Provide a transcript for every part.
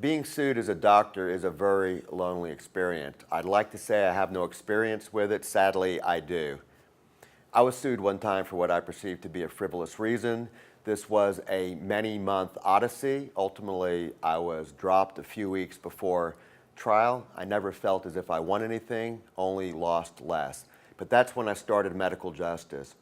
Being sued as a doctor is a very lonely experience. I'd like to say I have no experience with it. Sadly, I do. I was sued one time for what I perceived to be a frivolous reason. This was a many-month odyssey. Ultimately, I was dropped a few weeks before trial. I never felt as if I won anything, only lost less. But that's when I started medical justice.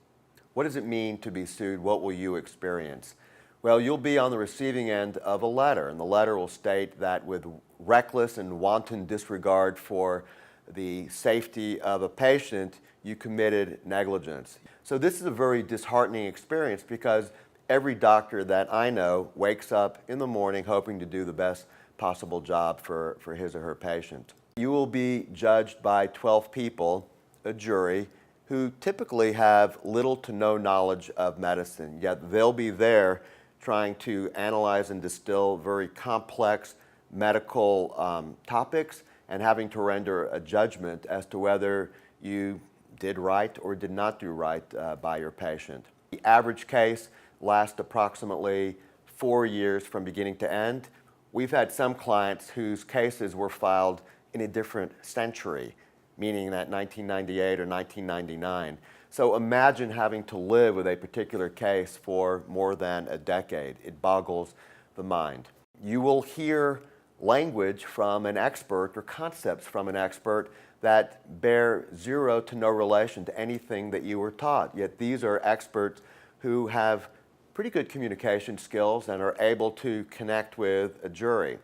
What does it mean to be sued? What will you experience? Well, you'll be on the receiving end of a letter, and the letter will state that with reckless and wanton disregard for the safety of a patient, you committed negligence. So this is a very disheartening experience because every doctor that I know wakes up in the morning hoping to do the best possible job for his or her patient. You will be judged by 12 people, a jury, who typically have little to no knowledge of medicine, yet they'll be there trying to analyze and distill very complex medical topics and having to render a judgment as to whether you did right or did not do right by your patient. The average case lasts approximately 4 years from beginning to end. We've had some clients whose cases were filed in a different century, meaning that 1998 or 1999. So imagine having to live with a particular case for more than a decade. It boggles the mind. You will hear language from an expert or concepts from an expert that bear zero to no relation to anything that you were taught. Yet these are experts who have pretty good communication skills and are able to connect with a jury.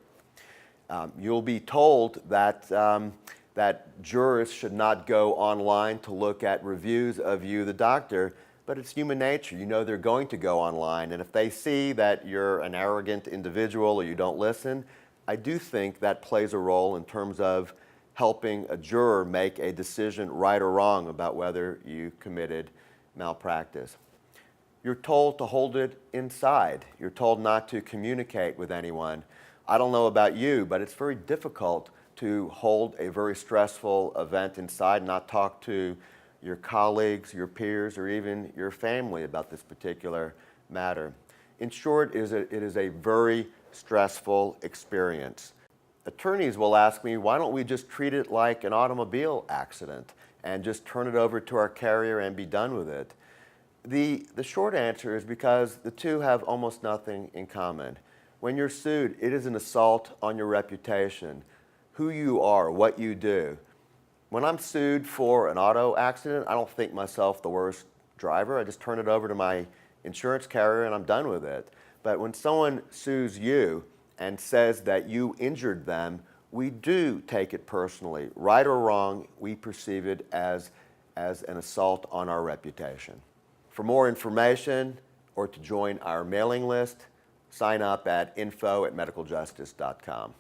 You'll be told that that jurors should not go online to look at reviews of you, the doctor, but it's human nature. You know they're going to go online, and if they see that you're an arrogant individual or you don't listen, I do think that plays a role in terms of helping a juror make a decision, right or wrong, about whether you committed malpractice. You're told to hold it inside. You're told not to communicate with anyone. I don't know about you, but it's very difficult to hold a very stressful event inside, not talk to your colleagues, your peers, or even your family about this particular matter. In short, it is a very stressful experience. Attorneys will ask me, why don't we just treat it like an automobile accident and just turn it over to our carrier and be done with it? The short answer is because the two have almost nothing in common. When you're sued, it is an assault on your reputation, who you are, what you do. When I'm sued for an auto accident, I don't think myself the worst driver. I just turn it over to my insurance carrier and I'm done with it. But when someone sues you and says that you injured them, we do take it personally. Right or wrong, we perceive it as an assault on our reputation. For more information or to join our mailing list, sign up at info@medicaljustice.com.